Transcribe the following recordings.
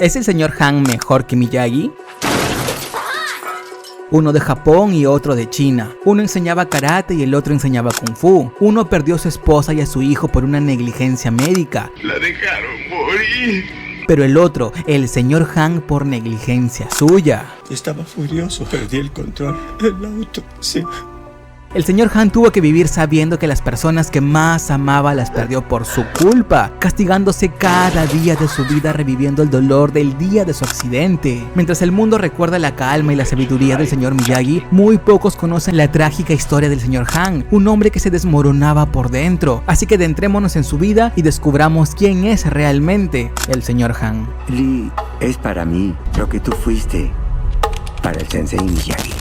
¿Es el señor Han mejor que Miyagi? Uno de Japón y otro de China. Uno enseñaba karate y el otro enseñaba kung fu. Uno perdió a su esposa y a su hijo por una negligencia médica. La dejaron morir. Pero el otro, el señor Han, por negligencia suya. Estaba furioso, perdí el control. El auto, sí. El señor Han tuvo que vivir sabiendo que las personas que más amaba las perdió por su culpa, castigándose cada día de su vida reviviendo el dolor del día de su accidente. Mientras el mundo recuerda la calma y la sabiduría del señor Miyagi, muy pocos conocen la trágica historia del señor Han, un hombre que se desmoronaba por dentro. Así que adentrémonos en su vida y descubramos quién es realmente el señor Han. Lee, es para mí lo que tú fuiste para el sensei Miyagi.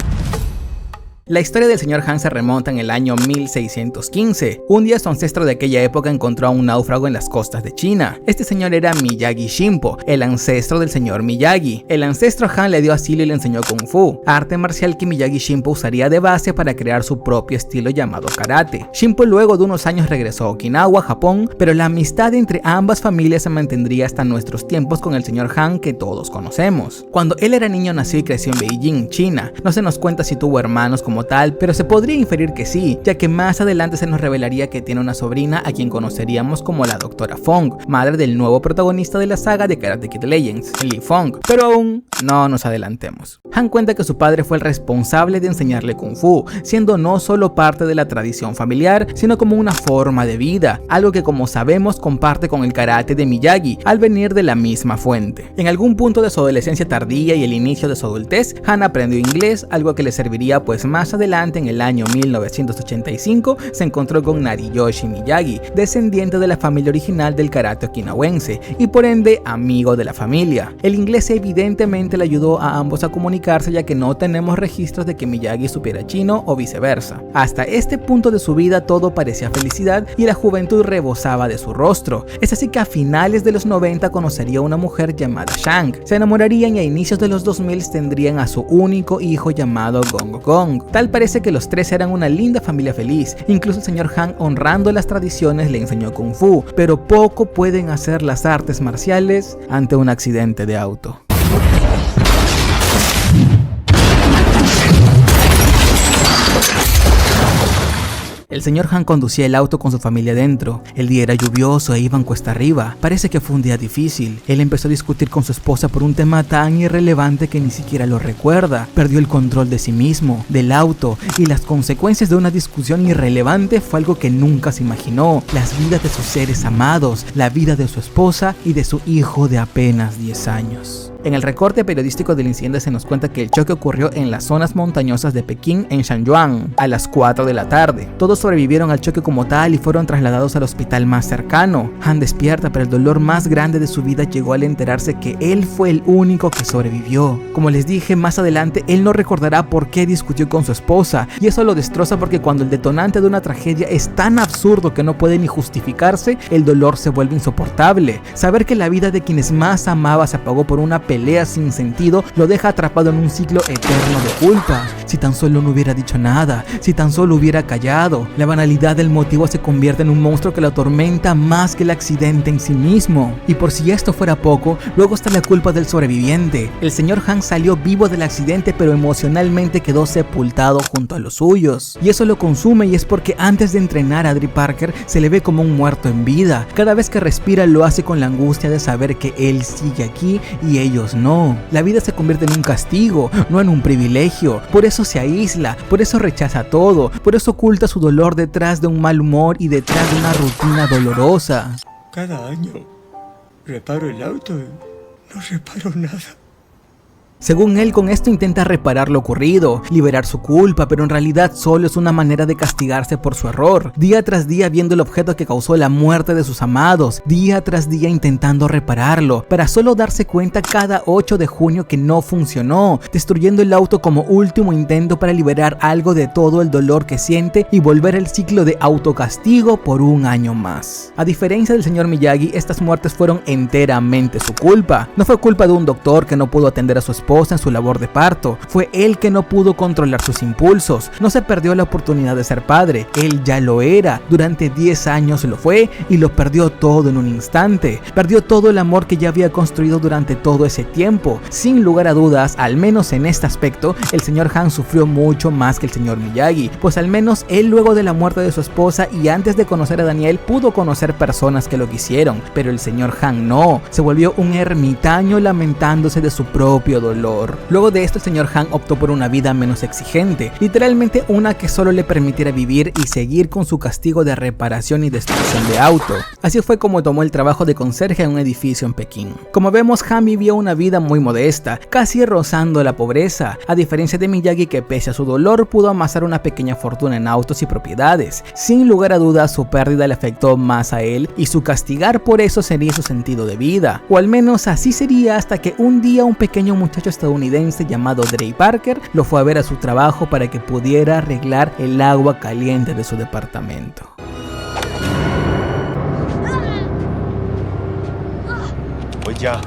La historia del señor Han se remonta en el año 1615. Un día su ancestro de aquella época encontró a un náufrago en las costas de China. Este señor era Miyagi Shinpo, el ancestro del señor Miyagi. El ancestro Han le dio asilo y le enseñó Kung Fu, arte marcial que Miyagi Shinpo usaría de base para crear su propio estilo llamado karate. Shinpo luego de unos años regresó a Okinawa, Japón, pero la amistad entre ambas familias se mantendría hasta nuestros tiempos con el señor Han que todos conocemos. Cuando él era niño nació y creció en Beijing, China. No se nos cuenta si tuvo hermanos como tal, pero se podría inferir que sí, ya que más adelante se nos revelaría que tiene una sobrina a quien conoceríamos como la Dra. Fong, madre del nuevo protagonista de la saga de Karate Kid Legends, Lee Fong, pero aún no nos adelantemos. Han cuenta que su padre fue el responsable de enseñarle Kung Fu, siendo no solo parte de la tradición familiar, sino como una forma de vida, algo que como sabemos comparte con el karate de Miyagi, al venir de la misma fuente. En algún punto de su adolescencia tardía y el inicio de su adultez, Han aprendió inglés, algo que le serviría pues más adelante en el año 1985 se encontró con Nariyoshi Miyagi, descendiente de la familia original del karate okinawense y por ende amigo de la familia. El inglés evidentemente le ayudó a ambos a comunicarse, ya que no tenemos registros de que Miyagi supiera chino o viceversa. Hasta este punto de su vida todo parecía felicidad y la juventud rebosaba de su rostro. Es así que a finales de los 90 conocería a una mujer llamada Shang, se enamorarían y a inicios de los 2000 tendrían a su único hijo llamado Gong Gong. Tal parece que los tres eran una linda familia feliz. Incluso el señor Han, honrando las tradiciones, le enseñó Kung Fu, pero poco pueden hacer las artes marciales ante un accidente de auto. El señor Han conducía el auto con su familia dentro. El día era lluvioso e iban cuesta arriba. Parece que fue un día difícil. Él empezó a discutir con su esposa por un tema tan irrelevante que ni siquiera lo recuerda. Perdió el control de sí mismo, del auto, y las consecuencias de una discusión irrelevante fue algo que nunca se imaginó. Las vidas de sus seres amados, la vida de su esposa y de su hijo de apenas 10 años. En el recorte periodístico del incidente se nos cuenta que el choque ocurrió en las zonas montañosas de Pekín, en Shanyuan, a las 4 de la tarde. Todos sobrevivieron al choque como tal y fueron trasladados al hospital más cercano. Han despierta, pero el dolor más grande de su vida llegó al enterarse que él fue el único que sobrevivió. Como les dije, más adelante él no recordará por qué discutió con su esposa, y eso lo destroza porque cuando el detonante de una tragedia es tan absurdo que no puede ni justificarse, el dolor se vuelve insoportable. Saber que la vida de quienes más amaba se apagó por una pelea sin sentido lo deja atrapado en un ciclo eterno de culpa. Si tan solo no hubiera dicho nada, si tan solo hubiera callado. La banalidad del motivo se convierte en un monstruo que lo atormenta más que el accidente en sí mismo. Y por si esto fuera poco, luego está la culpa del sobreviviente. El señor Han salió vivo del accidente, pero emocionalmente quedó sepultado junto a los suyos. Y eso lo consume, y es porque antes de entrenar a Dre Parker se le ve como un muerto en vida. Cada vez que respira lo hace con la angustia de saber que él sigue aquí y ellos no. La vida se convierte en un castigo, no en un privilegio. Por eso se aísla, por eso rechaza todo, por eso oculta su dolor detrás de un mal humor y detrás de una rutina dolorosa. Cada año reparo el auto y no reparo nada. Según él, con esto intenta reparar lo ocurrido, liberar su culpa, pero en realidad solo es una manera de castigarse por su error. Día tras día viendo el objeto que causó la muerte de sus amados, día tras día intentando repararlo, para solo darse cuenta cada 8 de junio que no funcionó, destruyendo el auto como último intento para liberar algo de todo el dolor que siente y volver el ciclo de autocastigo por un año más. A diferencia del señor Miyagi, estas muertes fueron enteramente su culpa. No fue culpa de un doctor que no pudo atender a su esposa esposa en su labor de parto. Fue él que no pudo controlar sus impulsos. No se perdió la oportunidad de ser padre. Él ya lo era. Durante 10 años lo fue y lo perdió todo en un instante. Perdió todo el amor que ya había construido durante todo ese tiempo. Sin lugar a dudas, al menos en este aspecto, el señor Han sufrió mucho más que el señor Miyagi, pues al menos él, luego de la muerte de su esposa y antes de conocer a Daniel, pudo conocer personas que lo quisieron, pero el señor Han no. Se volvió un ermitaño lamentándose de su propio dolor. Luego de esto, el señor Han optó por una vida menos exigente, literalmente una que solo le permitiera vivir y seguir con su castigo de reparación y destrucción de auto. Así fue como tomó el trabajo de conserje en un edificio en Pekín. Como vemos, Han vivió una vida muy modesta, casi rozando la pobreza, a diferencia de Miyagi, que pese a su dolor pudo amasar una pequeña fortuna en autos y propiedades. Sin lugar a dudas, su pérdida le afectó más a él y su castigar por eso sería su sentido de vida, o al menos así sería, hasta que un día un pequeño muchacho estadounidense llamado Trey Parker lo fue a ver a su trabajo para que pudiera arreglar el agua caliente de su departamento. Pues ya.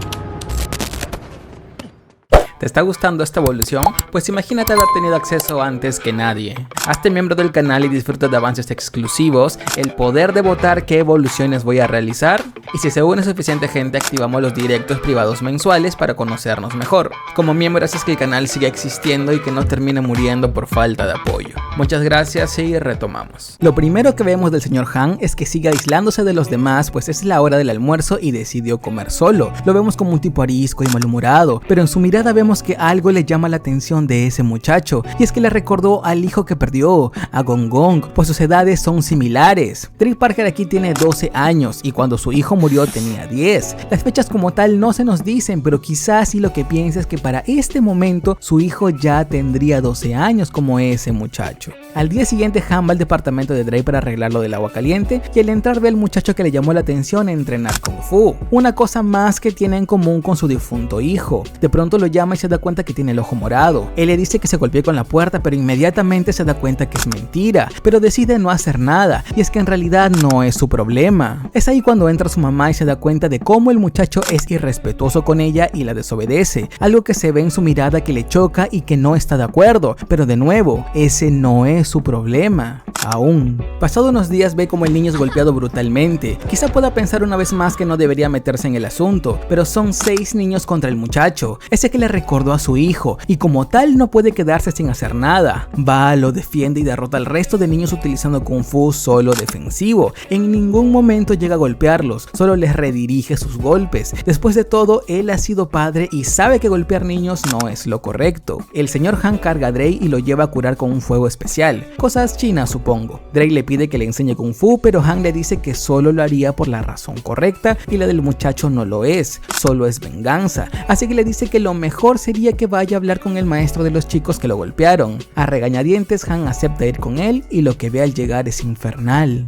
¿Te está gustando esta evolución? Pues imagínate haber tenido acceso antes que nadie. Hazte miembro del canal y disfruta de avances exclusivos, el poder de votar qué evoluciones voy a realizar, y si se une suficiente gente activamos los directos privados mensuales para conocernos mejor. Como miembro haces que el canal siga existiendo y que no termine muriendo por falta de apoyo. Muchas gracias y retomamos. Lo primero que vemos del señor Han es que sigue aislándose de los demás, pues es la hora del almuerzo y decidió comer solo. Lo vemos como un tipo arisco y malhumorado, pero en su mirada vemos que algo le llama la atención de ese muchacho, y es que le recordó al hijo que perdió, a Gong Gong, pues sus edades son similares. Trey Parker aquí tiene 12 años y cuando su hijo murió tenía 10. Las fechas como tal no se nos dicen, pero quizás si lo que piensa es que para este momento su hijo ya tendría 12 años como ese muchacho. Al día siguiente, Han va al departamento de Trey para arreglar lo del agua caliente, y al entrar ve al muchacho que le llamó la atención a entrenar Kung Fu, una cosa más que tiene en común con su difunto hijo. De pronto lo llama y se da cuenta que tiene el ojo morado. Él le dice que se golpeó con la puerta, pero inmediatamente se da cuenta que es mentira, pero decide no hacer nada, y es que en realidad no es su problema. Es ahí cuando entra su mamá y se da cuenta de cómo el muchacho es irrespetuoso con ella y la desobedece, algo que se ve en su mirada que le choca y que no está de acuerdo, pero de nuevo, ese no es su problema. Aún. Pasado unos días ve como el niño es golpeado brutalmente. Quizá pueda pensar una vez más que no debería meterse en el asunto, pero son 6 niños contra el muchacho, ese que le recordó a su hijo, y como tal no puede quedarse sin hacer nada. Va, lo defiende y derrota al resto de niños utilizando Kung Fu solo defensivo. En ningún momento llega a golpearlos, solo les redirige sus golpes. Después de todo, él ha sido padre y sabe que golpear niños no es lo correcto. El señor Han carga a Trey y lo lleva a curar con un fuego especial, cosas chinas supongo. Drake le pide que le enseñe Kung Fu, pero Han le dice que solo lo haría por la razón correcta y la del muchacho no lo es, solo es venganza. Así que le dice que lo mejor sería que vaya a hablar con el maestro de los chicos que lo golpearon. A regañadientes, Han acepta ir con él y lo que ve al llegar es infernal.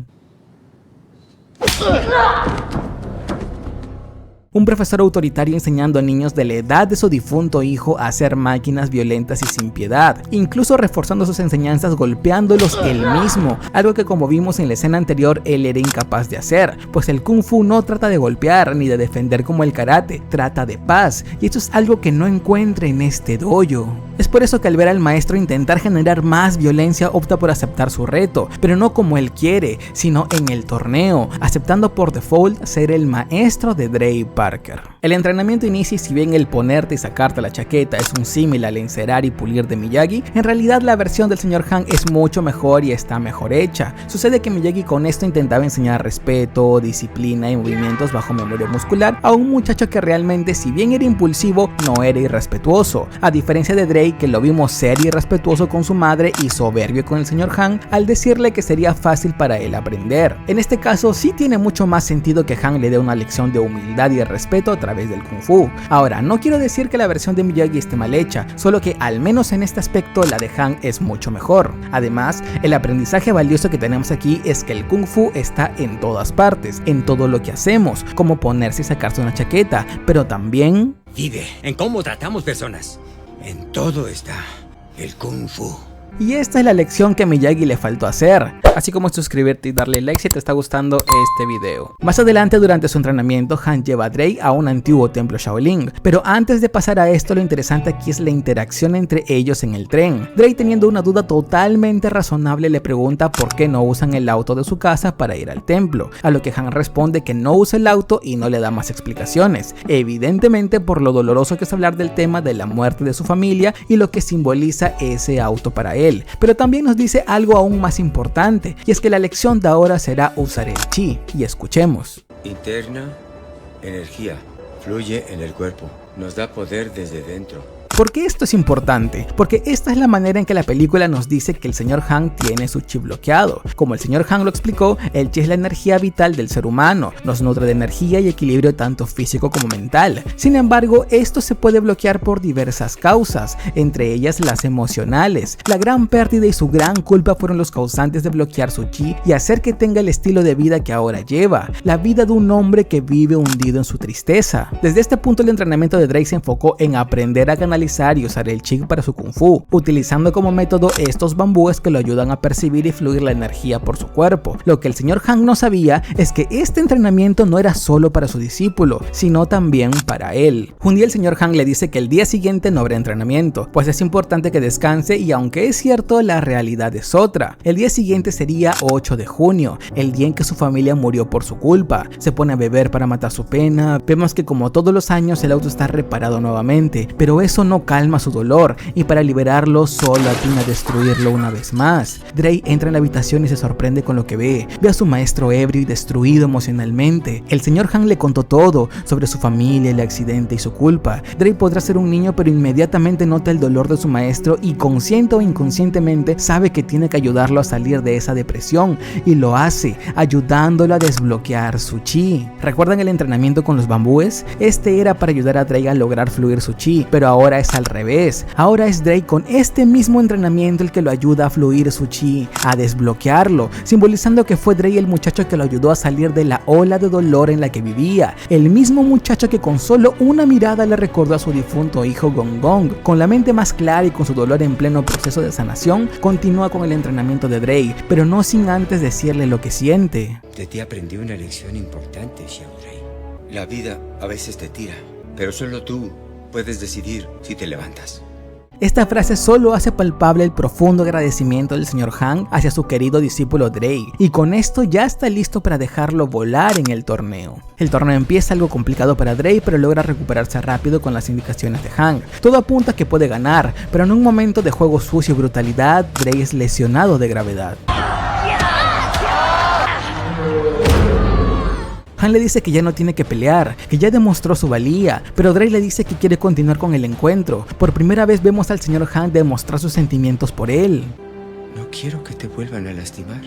Un profesor autoritario enseñando a niños de la edad de su difunto hijo a ser máquinas violentas y sin piedad, incluso reforzando sus enseñanzas golpeándolos él mismo, algo que como vimos en la escena anterior él era incapaz de hacer, pues el Kung Fu no trata de golpear ni de defender como el karate, trata de paz, y esto es algo que no encuentra en este dojo. Es por eso que al ver al maestro intentar generar más violencia opta por aceptar su reto, pero no como él quiere, sino en el torneo, aceptando por default ser el maestro de Trey Parker. El entrenamiento inicia y si bien el ponerte y sacarte la chaqueta es un símil al encerar y pulir de Miyagi, en realidad la versión del señor Han es mucho mejor y está mejor hecha. Sucede que Miyagi con esto intentaba enseñar respeto, disciplina y movimientos bajo memoria muscular a un muchacho que realmente, si bien era impulsivo, no era irrespetuoso, a diferencia de Drake, que lo vimos ser irrespetuoso con su madre y soberbio con el señor Han al decirle que sería fácil para él aprender. En este caso sí tiene mucho más sentido que Han le dé una lección de humildad y respeto a través del Kung Fu. Ahora, no quiero decir que la versión de Miyagi esté mal hecha, solo que al menos en este aspecto la de Han es mucho mejor. Además, el aprendizaje valioso que tenemos aquí es que el Kung Fu está en todas partes, en todo lo que hacemos, como ponerse y sacarse una chaqueta, pero también Vive en cómo tratamos personas. En todo está el Kung Fu. Y esta es la lección que a Miyagi le faltó hacer, así como suscribirte y darle like si te está gustando este video. Más adelante, durante su entrenamiento, Han lleva a Drake a un antiguo templo Shaolin, pero antes de pasar a esto, lo interesante aquí es la interacción entre ellos en el tren. Drake, teniendo una duda totalmente razonable, le pregunta por qué no usan el auto de su casa para ir al templo, a lo que Han responde que no usa el auto y no le da más explicaciones, evidentemente por lo doloroso que es hablar del tema de la muerte de su familia y lo que simboliza ese auto para él. Pero también nos dice algo aún más importante, y es que la lección de ahora será usar el chi, y escuchemos. Interna, energía, fluye en el cuerpo, nos da poder desde dentro. ¿Por qué esto es importante? Porque esta es la manera en que la película nos dice que el señor Han tiene su chi bloqueado. Como el señor Han lo explicó, el chi es la energía vital del ser humano, nos nutre de energía y equilibrio tanto físico como mental. Sin embargo, esto se puede bloquear por diversas causas, entre ellas las emocionales. La gran pérdida y su gran culpa fueron los causantes de bloquear su chi y hacer que tenga el estilo de vida que ahora lleva, la vida de un hombre que vive hundido en su tristeza. Desde este punto, el entrenamiento de Drake se enfocó en aprender a canalizar y usar el chi para su kung fu, utilizando como método estos bambúes que lo ayudan a percibir y fluir la energía por su cuerpo. Lo que el señor Han no sabía es que este entrenamiento no era solo para su discípulo, sino también para él. Un día el señor Han le dice que el día siguiente no habrá entrenamiento, pues es importante que descanse, y aunque es cierto, la realidad es otra. El día siguiente sería 8 de junio, el día en que su familia murió por su culpa. Se pone a beber para matar su pena. Vemos que como todos los años el auto está reparado nuevamente, pero eso no calma su dolor, y para liberarlo solo atina a destruirlo una vez más. Drake entra en la habitación y se sorprende con lo que ve. Ve a su maestro ebrio y destruido emocionalmente. El señor Han le contó todo sobre su familia, el accidente y su culpa. Drake podrá ser un niño, pero inmediatamente nota el dolor de su maestro y, consciente o inconscientemente, sabe que tiene que ayudarlo a salir de esa depresión, y lo hace, ayudándolo a desbloquear su chi. ¿Recuerdan el entrenamiento con los bambúes? Este era para ayudar a Drake a lograr fluir su chi, pero ahora es al revés. Ahora es Drake con este mismo entrenamiento el que lo ayuda a fluir su chi, a desbloquearlo, simbolizando que fue Drake el muchacho que lo ayudó a salir de la ola de dolor en la que vivía, el mismo muchacho que con solo una mirada le recordó a su difunto hijo Gong Gong. Con la mente más clara y con su dolor en pleno proceso de sanación, continúa con el entrenamiento de Drake, pero no sin antes decirle lo que siente. De ti aprendí una lección importante, Xiao Drake. La vida a veces te tira, pero solo tú puedes decidir si te levantas. Esta frase solo hace palpable el profundo agradecimiento del señor Han hacia su querido discípulo Drake, y con esto ya está listo para dejarlo volar en el torneo. El torneo empieza algo complicado para Drake, pero logra recuperarse rápido con las indicaciones de Han. Todo apunta a que puede ganar, pero en un momento de juego sucio y brutalidad, Drake es lesionado de gravedad. Han le dice que ya no tiene que pelear, que ya demostró su valía, pero Drake le dice que quiere continuar con el encuentro. Por primera vez vemos al señor Han demostrar sus sentimientos por él. No quiero que te vuelvan a lastimar.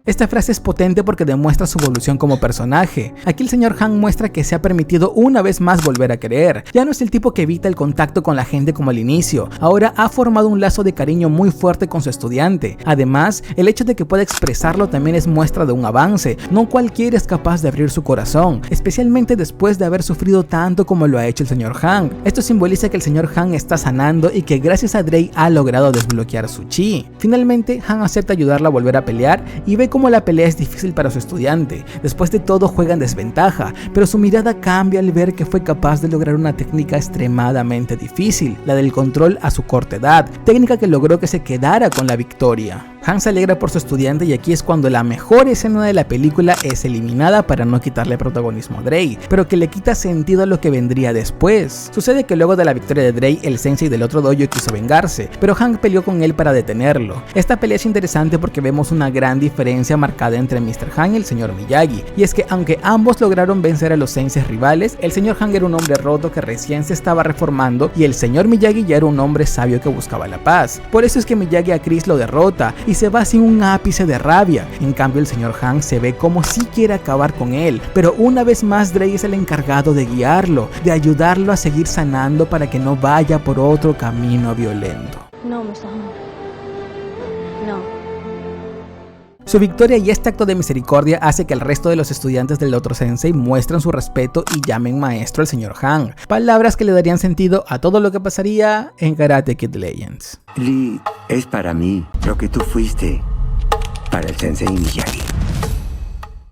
Esta frase es potente porque demuestra su evolución como personaje. Aquí el señor Han muestra que se ha permitido una vez más volver a querer. Ya no es el tipo que evita el contacto con la gente como al inicio. Ahora ha formado un lazo de cariño muy fuerte con su estudiante. Además, el hecho de que pueda expresarlo también es muestra de un avance. No cualquiera es capaz de abrir su corazón, especialmente después de haber sufrido tanto como lo ha hecho el señor Han. Esto simboliza que el señor Han está sanando y que gracias a Drake ha logrado desbloquear su chi. Finalmente, Han acepta ayudarlo a volver a pelear y ve cómo la pelea es difícil para su estudiante. Después de todo, juega en desventaja, pero su mirada cambia al ver que fue capaz de lograr una técnica extremadamente difícil, la del control a su corta edad, técnica que logró que se quedara con la victoria. Han se alegra por su estudiante, y aquí es cuando la mejor escena de la película es eliminada para no quitarle protagonismo a Drake, pero que le quita sentido a lo que vendría después. Sucede que luego de la victoria de Drake, el sensei del otro dojo quiso vengarse, pero Han peleó con él para detenerlo. Esta pelea es interesante porque vemos una gran diferencia marcada entre Mr. Han y el señor Miyagi, y es que aunque ambos lograron vencer a los senseis rivales, el señor Han era un hombre roto que recién se estaba reformando, y el señor Miyagi ya era un hombre sabio que buscaba la paz. Por eso es que Miyagi a Chris lo derrota y se va sin un ápice de rabia. En cambio, el señor Han se ve como si quiere acabar con él, pero una vez más Drake es el encargado de guiarlo, de ayudarlo a seguir sanando para que no vaya por otro camino violento. No, Mr. Han. No. Su victoria y este acto de misericordia hace que el resto de los estudiantes del otro sensei muestren su respeto y llamen maestro al señor Han, palabras que le darían sentido a todo lo que pasaría en Karate Kid Legends. Lee es para mí lo que tú fuiste para el sensei Miyagi.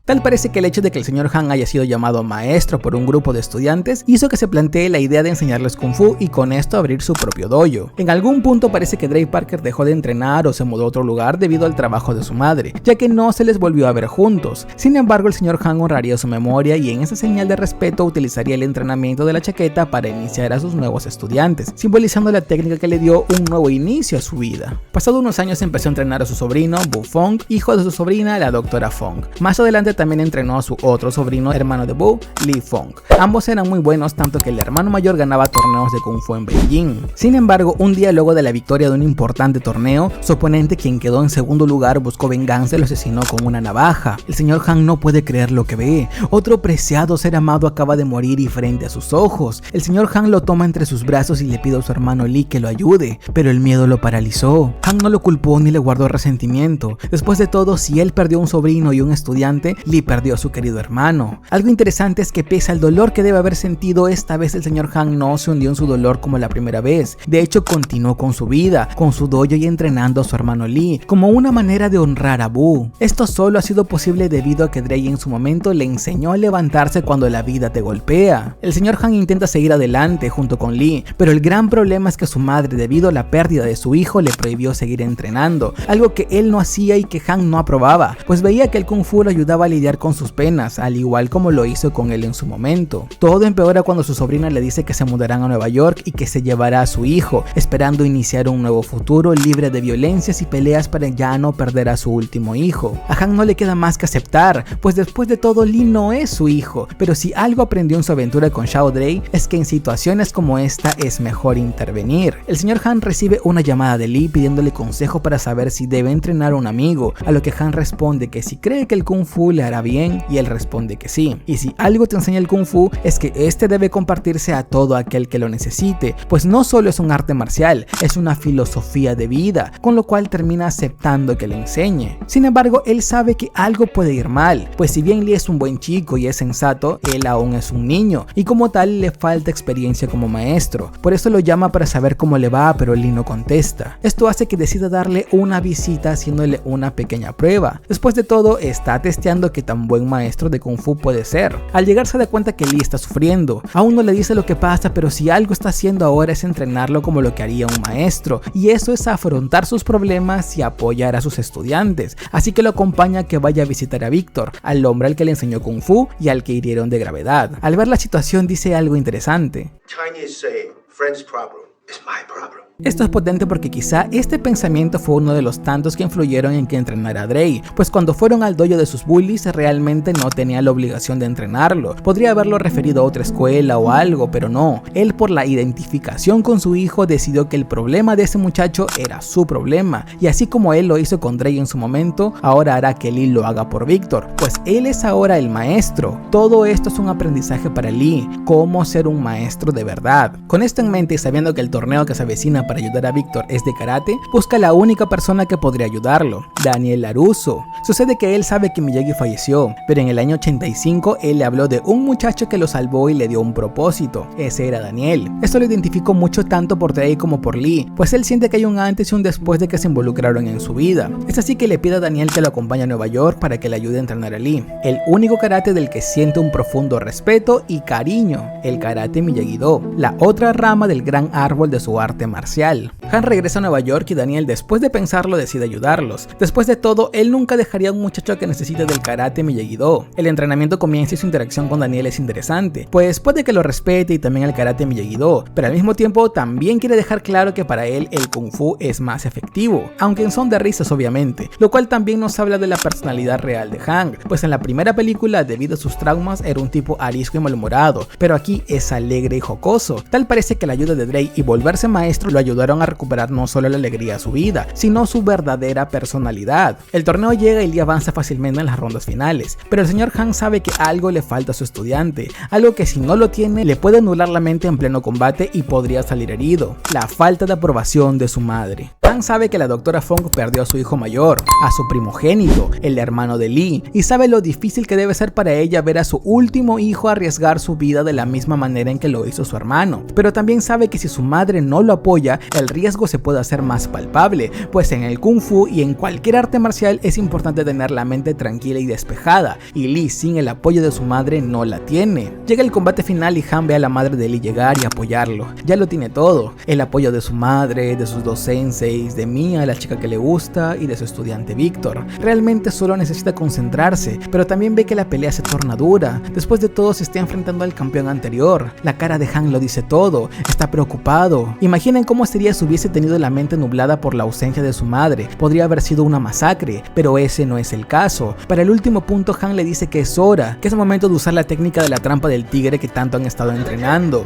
Tal parece que el hecho de que el señor Han haya sido llamado maestro por un grupo de estudiantes hizo que se plantee la idea de enseñarles Kung Fu y con esto abrir su propio dojo. En algún punto parece que Trey Parker dejó de entrenar o se mudó a otro lugar debido al trabajo de su madre, ya que no se les volvió a ver juntos. Sin embargo, el señor Han honraría su memoria y en esa señal de respeto utilizaría el entrenamiento de la chaqueta para iniciar a sus nuevos estudiantes, simbolizando la técnica que le dio un nuevo inicio a su vida. Pasado unos años empezó a entrenar a su sobrino, Bu Fong, hijo de su sobrina, la doctora Fong. Más adelante también entrenó a su otro sobrino, hermano de Bu, Lee Fong. Ambos eran muy buenos, tanto que el hermano mayor ganaba torneos de Kung Fu en Beijing. Sin embargo, un día luego de la victoria de un importante torneo, su oponente, quien quedó en segundo lugar, buscó venganza y lo asesinó con una navaja. El señor Han no puede creer lo que ve. Otro preciado ser amado acaba de morir y frente a sus ojos. El señor Han lo toma entre sus brazos y le pide a su hermano Lee que lo ayude, pero el miedo lo paralizó. Han no lo culpó ni le guardó resentimiento. Después de todo, si él perdió un sobrino y un estudiante, Lee perdió a su querido hermano. Algo interesante es que pese al dolor que debe haber sentido, esta vez el señor Han no se hundió en su dolor como la primera vez. De hecho, continuó con su vida, con su dojo y entrenando a su hermano Lee, como una manera de honrar a Bu. Esto solo ha sido posible debido a que Drey en su momento le enseñó a levantarse cuando la vida te golpea. El señor Han intenta seguir adelante junto con Lee, pero el gran problema es que su madre, debido a la pérdida de su hijo, le prohibió seguir entrenando, algo que él no hacía y que Han no aprobaba, pues veía que el Kung Fu lo ayudaba a lidiar con sus penas, al igual como lo hizo con él en su momento. Todo empeora cuando su sobrina le dice que se mudarán a Nueva York y que se llevará a su hijo, esperando iniciar un nuevo futuro libre de violencias y peleas para ya no perder a su último hijo. A Han no le queda más que aceptar, pues después de todo Lee no es su hijo, pero si algo aprendió en su aventura con Xiao Drey es que en situaciones como esta es mejor intervenir. El señor Han recibe una llamada de Lee pidiéndole consejo para saber si debe entrenar a un amigo, a lo que Han responde que si cree que el Kung Fu le hará bien y él responde que sí. Y si algo te enseña el Kung Fu es que este debe compartirse a todo aquel que lo necesite, pues no solo es un arte marcial, es una filosofía de vida, con lo cual termina aceptando que le enseñe. Sin embargo, él sabe que algo puede ir mal, pues si bien Lee es un buen chico y es sensato, él aún es un niño, y como tal le falta experiencia como maestro. Por eso lo llama para saber cómo le va, pero Lee no contesta. Esto hace que decida darle una visita haciéndole una pequeña prueba. Después de todo, está testeando qué tan buen maestro de Kung Fu puede ser. Al llegar se da cuenta que Lee está sufriendo. Aún no le dice lo que pasa, pero si algo está haciendo ahora es entrenarlo como lo que haría un maestro, y eso es afrontar sus problemas y apoyar a sus estudiantes. Así que lo acompaña a que vaya a visitar a Víctor, al hombre al que le enseñó Kung Fu y al que hirieron de gravedad. Al ver la situación dice algo interesante. Chinese say, friend's problem is my problem. Esto es potente porque quizá este pensamiento fue uno de los tantos que influyeron en que entrenara a Drey, pues cuando fueron al dojo de sus bullies realmente no tenía la obligación de entrenarlo. Podría haberlo referido a otra escuela o algo, pero no. Él, por la identificación con su hijo, decidió que el problema de ese muchacho era su problema, y así como él lo hizo con Drey en su momento, ahora hará que Lee lo haga por Víctor, pues él es ahora el maestro. Todo esto es un aprendizaje para Lee, cómo ser un maestro de verdad. Con esto en mente y sabiendo que el torneo que se avecina para ayudar a Víctor es de karate, busca a la única persona que podría ayudarlo, Daniel LaRusso. Sucede que él sabe que Miyagi falleció, pero en el año 85 él le habló de un muchacho que lo salvó y le dio un propósito. Ese era Daniel. Esto lo identificó mucho tanto por Drey como por Lee, pues él siente que hay un antes y un después de que se involucraron en su vida. Es así que le pide a Daniel que lo acompañe a Nueva York para que le ayude a entrenar a Lee, el único karate del que siente un profundo respeto y cariño, el karate Miyagi-Do, la otra rama del gran árbol de su arte marcial. Han regresa a Nueva York y Daniel, después de pensarlo, decide ayudarlos. Después de todo, él nunca dejaría a un muchacho que necesite del karate Miyagi-Do. El entrenamiento comienza y su interacción con Daniel es interesante, pues puede que lo respete y también el karate Miyagi-Do, pero al mismo tiempo también quiere dejar claro que para él el Kung Fu es más efectivo, aunque en son de risas obviamente, lo cual también nos habla de la personalidad real de Han, pues en la primera película, debido a sus traumas, era un tipo arisco y malhumorado, pero aquí es alegre y jocoso. Tal parece que la ayuda de Drey y volverse maestro lo ayudó ayudaron a recuperar no solo la alegría a su vida, sino su verdadera personalidad. El torneo llega y Lee avanza fácilmente en las rondas finales, pero el señor Han sabe que algo le falta a su estudiante, algo que si no lo tiene le puede anular la mente en pleno combate y podría salir herido: la falta de aprobación de su madre. Han sabe que la doctora Fong perdió a su hijo mayor, a su primogénito, el hermano de Lee, y sabe lo difícil que debe ser para ella ver a su último hijo arriesgar su vida de la misma manera en que lo hizo su hermano. Pero también sabe que si su madre no lo apoya, el riesgo se puede hacer más palpable, pues en el Kung Fu y en cualquier arte marcial es importante tener la mente tranquila y despejada, y Lee sin el apoyo de su madre no la tiene. Llega el combate final y Han ve a la madre de Lee llegar y apoyarlo. Ya lo tiene todo: el apoyo de su madre, de sus dos senseis, de Mia, la chica que le gusta, y de su estudiante Víctor. Realmente solo necesita concentrarse, pero también ve que la pelea se torna dura. Después de todo se está enfrentando al campeón anterior. La cara de Han lo dice todo: está preocupado. Imaginen cómo sería si hubiese tenido la mente nublada por la ausencia de su madre. Podría haber sido una masacre, pero ese no es el caso. Para el último punto, Han le dice que es hora, que es momento de usar la técnica de la trampa del tigre que tanto han estado entrenando.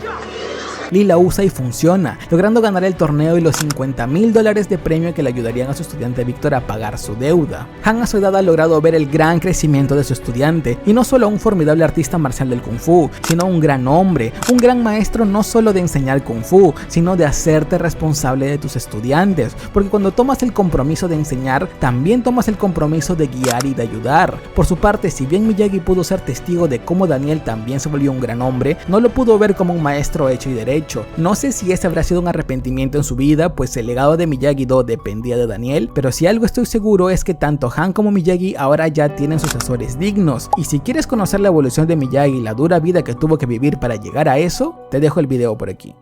Lee la usa y funciona, logrando ganar el torneo y los $50,000 de premio que le ayudarían a su estudiante Víctor a pagar su deuda. Han a su edad ha logrado ver el gran crecimiento de su estudiante, y no solo un formidable artista marcial del Kung Fu, sino un gran hombre, un gran maestro no solo de enseñar Kung Fu, sino de hacerte responsable de tus estudiantes, porque cuando tomas el compromiso de enseñar, también tomas el compromiso de guiar y de ayudar. Por su parte, si bien Miyagi pudo ser testigo de cómo Daniel también se volvió un gran hombre, no lo pudo ver como un maestro hecho y derecho. No sé si ese habrá sido un arrepentimiento en su vida, pues el legado de Miyagi-Do dependía de Daniel, pero si algo estoy seguro es que tanto Han como Miyagi ahora ya tienen sucesores dignos. Y si quieres conocer la evolución de Miyagi y la dura vida que tuvo que vivir para llegar a eso, te dejo el video por aquí.